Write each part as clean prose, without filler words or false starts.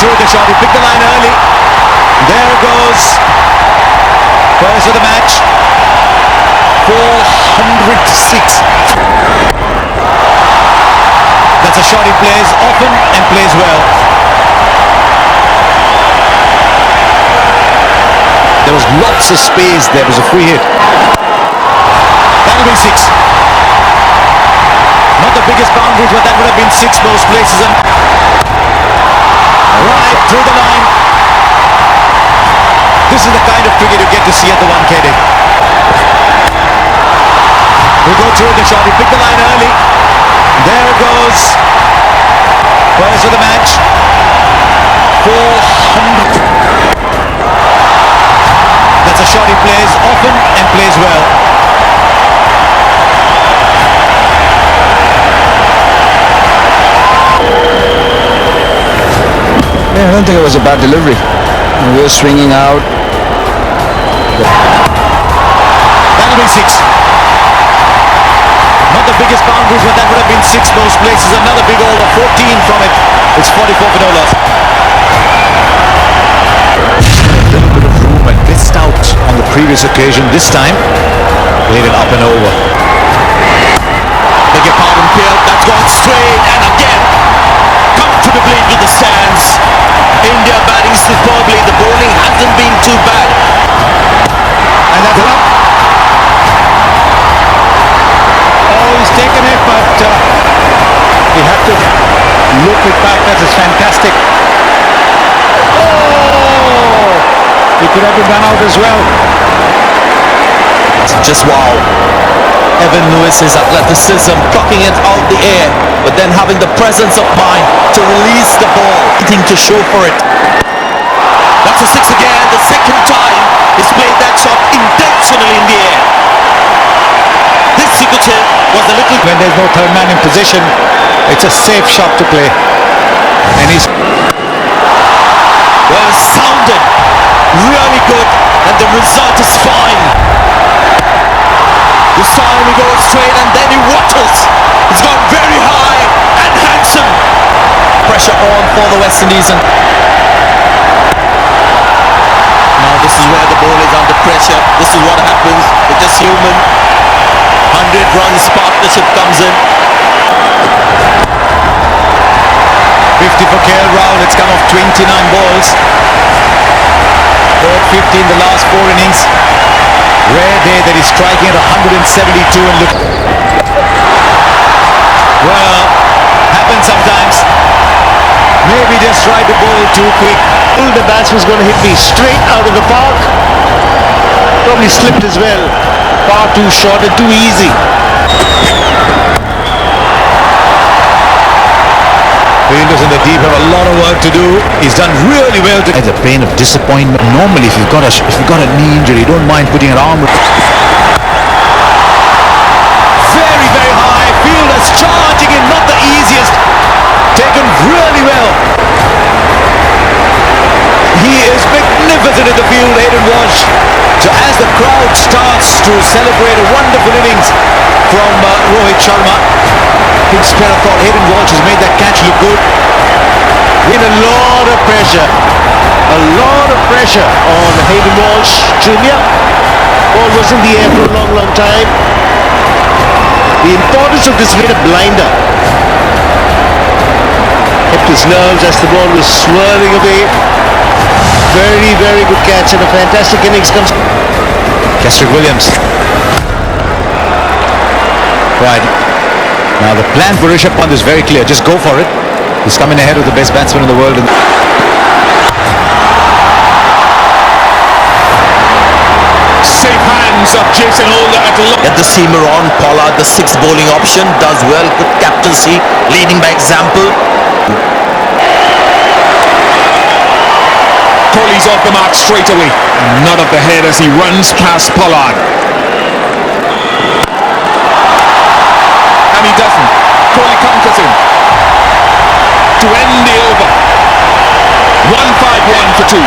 through the shot. He picked the line early. There goes. First of the match. 406. That's a shot he plays often and plays well. There was lots of space. There was a free hit. That'll be 6. Not the biggest boundaries, but that would have been 6 most places. And right through the line. This is the kind of cricket you get to see at the Wankhede. We'll go through the shot. He picked the line early. There goes. First of the match. 400. That's a shot he plays often and plays well. Yeah, I don't think it was a bad delivery. We were swinging out. That'll be 6. Not the biggest boundaries, but that would have been 6 most places. Another big over, 14 from it. It's 44 for no loss. A little bit of room and missed out on the previous occasion. This time, laid it up and over. Beg your pardon, Pierre. That's gone straight and again comfortably into the stands. India batting superbly. The bowling hasn't been too bad. And that's it up. Oh, he's taken it, but we have to look it back. That is fantastic. Oh, he could have been run out as well. Just wow. Evan Lewis's athleticism, plucking it out the air, but then having the presence of mind to release the ball, anything to show for it. That's a 6 again, the second time he's played that shot intentionally in the air. This, you could say, was a little... When there's no third man in position, it's a safe shot to play. And he's... Well, sounded really good, and the result is fine. This time he goes straight and then he wattles. He's gone very high and handsome. Pressure on for the West Indies. And now this is where the ball is under pressure. This is what happens. It's just human. 100 runs partnership comes in. 50 for KL Rahul. It's come off 29 balls. Scored 50 in the last 4 innings. Rare day that he's striking at 172 and look. Well, happens sometimes. Maybe just tried to bowl too quick. The batsman's going to hit me straight out of the park. Probably slipped as well. Far too short and too easy. Fielders in the deep have a lot of work to do. He's done really well to the pain of disappointment. Normally, if you've got a knee injury, you don't mind putting an arm. Very, very high. Fielders charging in, not the easiest. Taken really well. He is magnificent in the field, Hayden Walsh. So as the crowd starts to celebrate a wonderful innings from Rohit Sharma, big spell of thought. Hayden Walsh has made that catch look good. In a lot of pressure. A lot of pressure on Hayden Walsh Jr. Ball was in the air for a long, long time. The importance of this made a blinder. Kept his nerves as the ball was swirling away. Very, very good catch and a fantastic innings comes. Kesrick Williams. Right. Now the plan for Rishabh Pant is very clear. Just go for it. He's coming ahead of the best batsman in the world. Safe hands of Jason Holder at the... Get the seamer on. Pollard, the 6th bowling option, does well. Good captaincy, leading by example. Kohli's off the mark straight away. Nod of the head as he runs past Pollard. And he doesn't. Kohli counters him. To end the over. 151 for 2.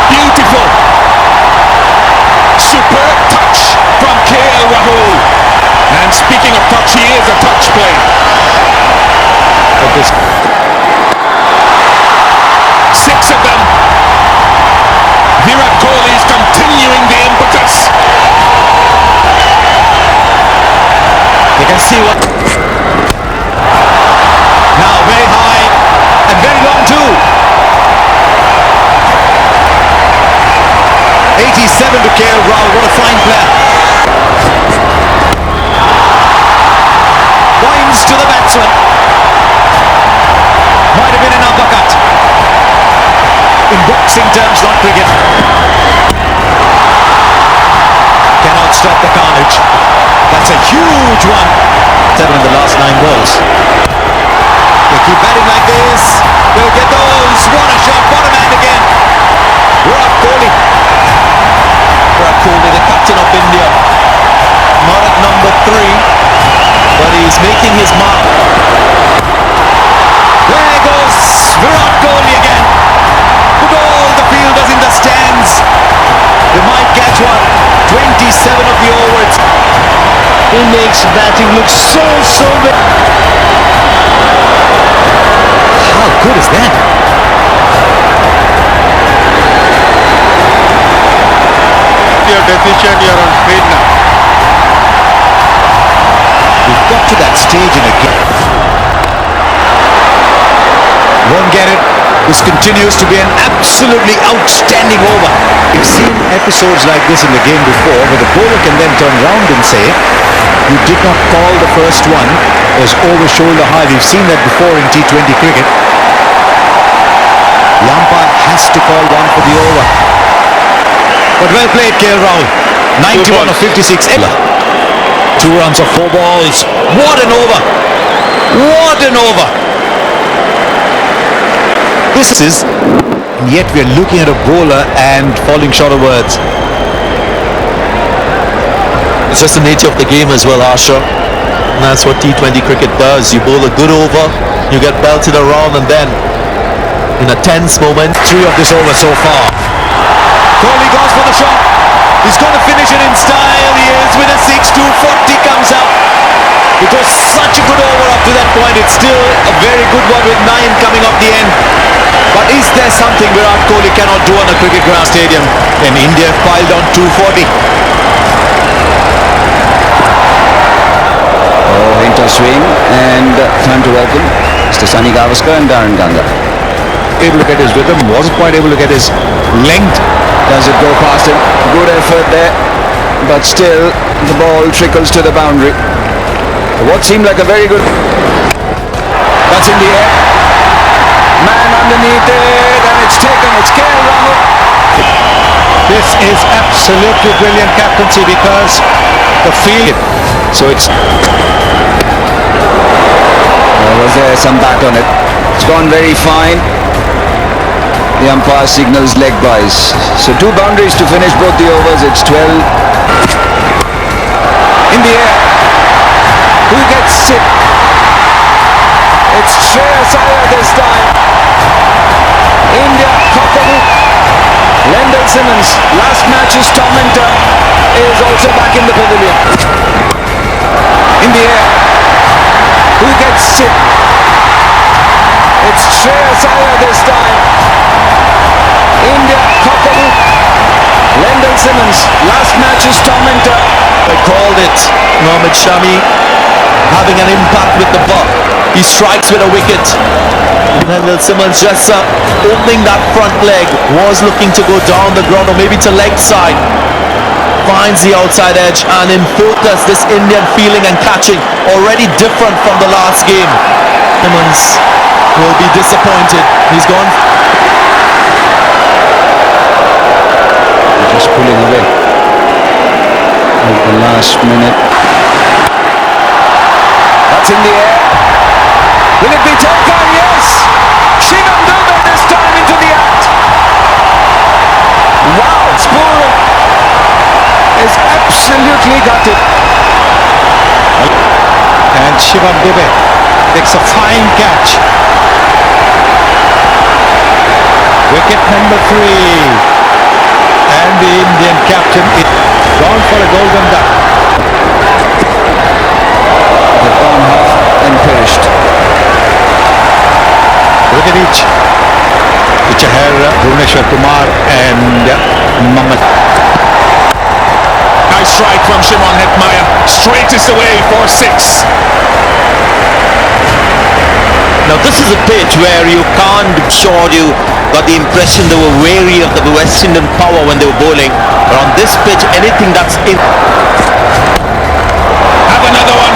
Beautiful. Superb touch from KL Rahul. And speaking of touch, he is a touch 7 to KL Rahul. What a fine player. Points to the batsman. Might have been an uppercut. In boxing terms, not cricket. Cannot stop the carnage. That's a huge one. 7 in the last 9 balls. They keep batting like this. They'll get those. What a shot. Bottom hand again. Virat Kohli. Virat Kohli, the captain of India. Not at number 3, but he's making his mark. There goes Virat Kohli again. Put all the fielders in the stands. They might catch one. 27 of the overs. He makes batting look so good. How good is that? Your decision, you're on speed now. We've got to that stage in a game. Won't get it. This continues to be an absolutely outstanding over. We've seen episodes like this in the game before, where the bowler can then turn round and say, "You did not call the first one. It was over shoulder high." We've seen that before in T20 cricket. The umpire has to call one for the over. But well played, KL Rahul. 91 of 56. 2 runs of 4 balls. What an over! What an over! This is, and yet we are looking at a bowler and falling short of words. It's just the nature of the game as well, Asha. And that's what T20 cricket does. You bowl a good over, you get belted around, and then in a tense moment. 3 of this over so far. Kohli goes for the shot. He's going to finish it in style. He is with a 6-2. 40 comes out. It was such a good over up to that point. It's still a very good one with 9 coming off the end. But is there something Virat Kohli cannot do on a cricket ground stadium? And India piled on 240. Oh, into swing, and time to welcome Mr. Sunny Gavaskar and Darren Ganga. Able to get his rhythm, wasn't quite able to get his length. Does it go past him? Good effort there, but still the ball trickles to the boundary. What seemed like a very good... That's in the air. Man underneath it, and it's taken. It's KL Rahul. This is absolutely brilliant captaincy, because the field. So it's... was there some bat on it? It's gone very fine. The umpire signals leg byes. So 2 boundaries to finish both the overs. It's 12. In the air. Who gets it? It's Shreyas Iyer this time. India, Kohli. Lendl Simmons, last match's tormentor, is also back in the pavilion. In the air. Who gets it? It's Shreyas Iyer this time. India, Kohli. Lendl Simmons, last match's tormentor. I called it. Mohammad Shami having an impact with the ball. He strikes with a wicket. Lendl Simmons just opening that front leg, was looking to go down the ground or maybe to leg side. Finds the outside edge, and in focus, this Indian feeling and catching already different from the last game. Simmons will be disappointed. He's gone. Just pulling away at the last minute. That's in the air. Will it be taken? Yes! Shivam Dubey this time into the act. Wow, Spooner is absolutely gutted. And Shivam Dubey takes a fine catch. Wicket number 3. And the Indian captain is gone for a golden duck. They've gone half and perished. Look at each. Chahar, Bhuvneshwar Kumar and Mohammad. Nice strike from Shimon Hetmyer. Straightest away for 6. Now this is a pitch where you can't, sure you got the impression they were wary of the West Indian power when they were bowling. But on this pitch, anything that's in... Have another one.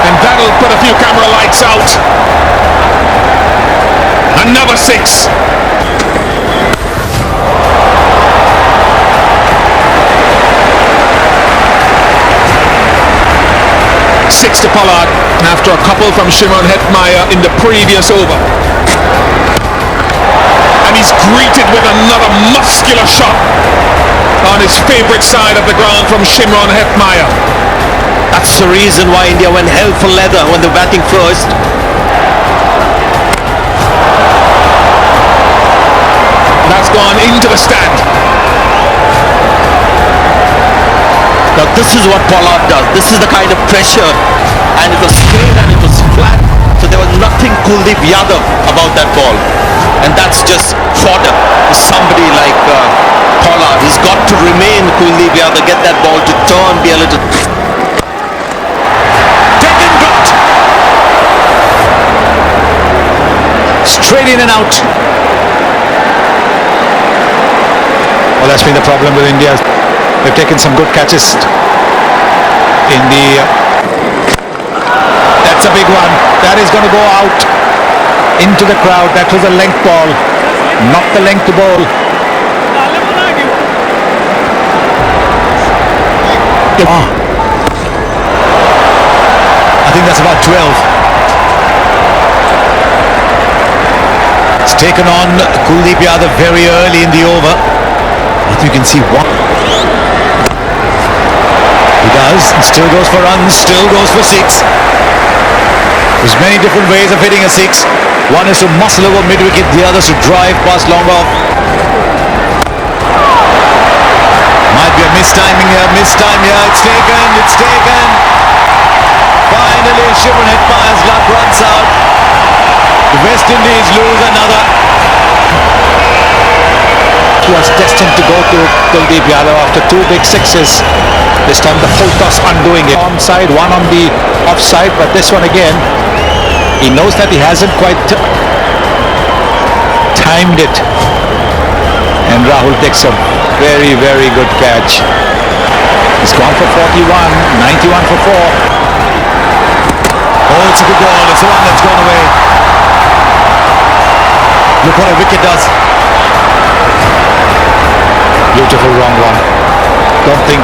And that'll put a few camera lights out. Another 6. Six to Pollard after a couple from Shimron Hetmeyer in the previous over. And he's greeted with another muscular shot on his favourite side of the ground from Shimron Hetmeyer. That's the reason why India went hell for leather when they were batting first. That's gone into the stand. Now this is what Pollard does. This is the kind of pressure, and it was straight and it was flat, so there was nothing Kuldeep Yadav about that ball, and that's just fodder for somebody like Pollard. He's got to remain Kuldeep Yadav, get that ball to turn, be a little... Taken got! Straight in and out. Well, that's been the problem with India. They've taken some good catches in the... That's a big one. That is going to go out into the crowd. That was a length ball. Not the length to bowl. I think that's about 12. It's taken on Kuldeep Yadav very early in the over. I think you can see one. He does, and still goes for runs, still goes for 6. There's many different ways of hitting a 6. One is to muscle over mid-wicket, the other is to drive past long off. Might be a mistiming here, it's taken. Finally, Shimron Hetmeyer's luck runs out. The West Indies lose another. Was destined to go to Kuldeep Yadav after 2 big 6s. This time the full toss undoing it. Onside, one on the offside, but this one again, he knows that he hasn't quite timed it. And Rahul takes a very, very good catch. He's gone for 41, 91 for 4. Oh, it's a good ball. It's the one that's gone away. Look what a wicket does. Beautiful wrong one. Don't think...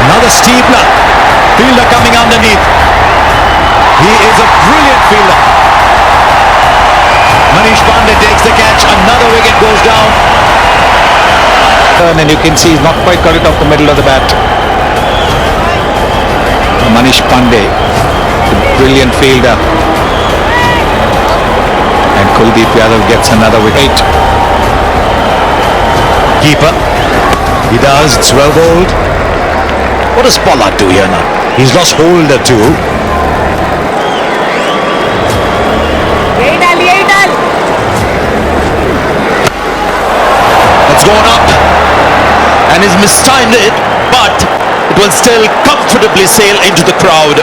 Another steeper. Fielder coming underneath. He is a brilliant fielder. Manish Pandey takes the catch. Another wicket goes down. And you can see he's not quite got it off the middle of the bat. Manish Pandey, the brilliant fielder. And Kuldeep Yadav gets another wicket. Keeper. He does. It's well bowled. What does Pollard do here now? He's lost holder too. It's gone up. And he's mistimed it, but it will still comfortably sail into the crowd.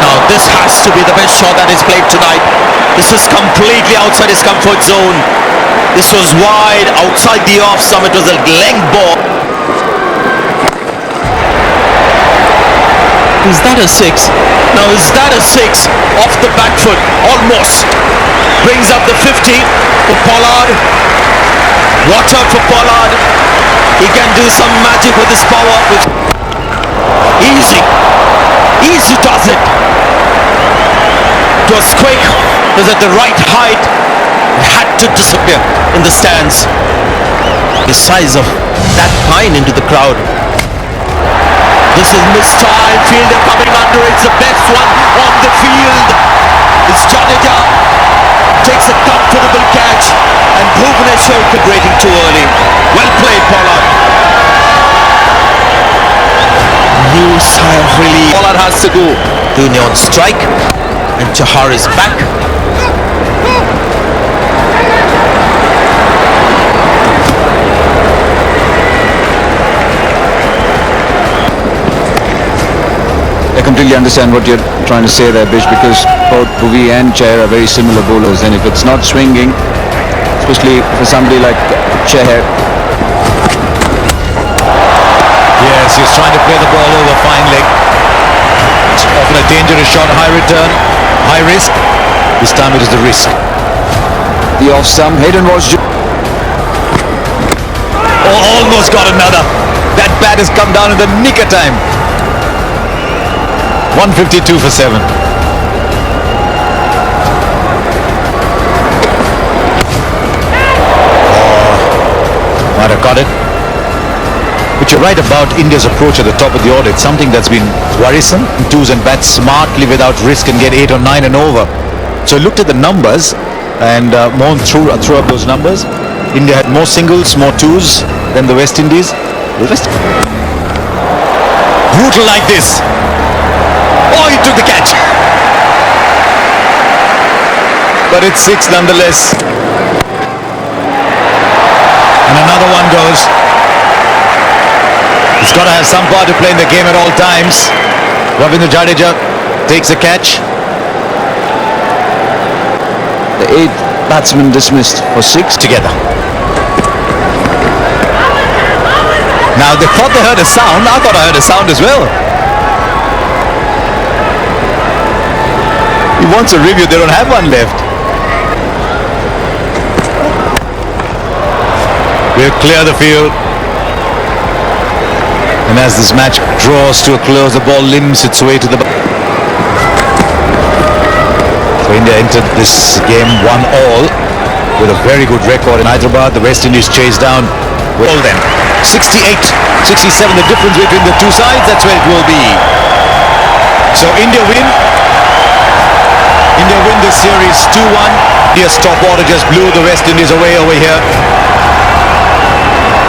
Now this has to be the best shot that he's played tonight. This is completely outside his comfort zone. This was wide, outside the off stump. It was a length ball. Is that a 6? Now is that a 6? Off the back foot, almost. Brings up the 50 for Pollard. Watch out for Pollard. He can do some magic with his power. Easy does it. It was quick. It was at the right height. It had to disappear in the stands. The size of that pine into the crowd. This is mistile. Fielder coming under. It's the best one on the field. It's Jadeja. Takes a comfortable catch, and Bhuvaneshwar recuperating too early. Well played, Pollard. New sigh of relief. Pollard has to go. Dhoni on strike, and Chahar is back. I completely understand what you're trying to say there, Bish, because both Bhuvi and Chair are very similar bowlers, and if it's not swinging, especially for somebody like Chair. Yes, he's trying to play the ball over fine leg. It's often a dangerous shot, high return, high risk. This time it is the risk. The off stump, Hayden Walsh. Oh, almost got another. That bat has come down in the nick of time. 152 for 7. Might have got it. But you're right about India's approach at the top of the order. It's something that's been worrisome. Twos and bats smartly without risk and get 8 or 9 and over. So I looked at the numbers and Mohan threw up those numbers. India had more singles, more twos than the West Indies. Brutal like this. Oh, he took the catch. But it's 6 nonetheless. And another one goes. He's got to have some part to play in the game at all times. Ravindra Jadeja takes the catch. The 8th batsman dismissed for 6 Together. Now they thought they heard a sound. I thought I heard a sound as well. He wants a review. They don't have one left. We'll clear the field. And as this match draws to a close, the ball limps its way to the... So India entered this game 1-all with a very good record in Hyderabad. The West Indies chased down with all them. 68, 67, the difference between the two sides, that's where it will be. So India win this series 2-1. India's top order just blew the West Indies away over here.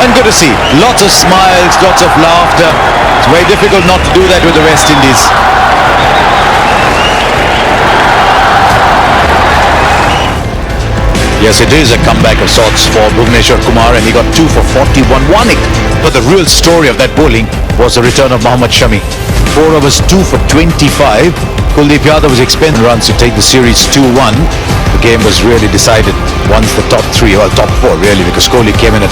And good to see. Lots of smiles, lots of laughter. It's very difficult not to do that with the West Indies. Yes, it is a comeback of sorts for Bhuvneshwar Kumar, and he got 2 for 41. But the real story of that bowling was the return of Mohammad Shami. 4 overs, 2 for 25. Kuldeep Yadav was expending runs to take the series 2-1. The game was really decided once the top 3, well, top 4 really, because Kohli came in at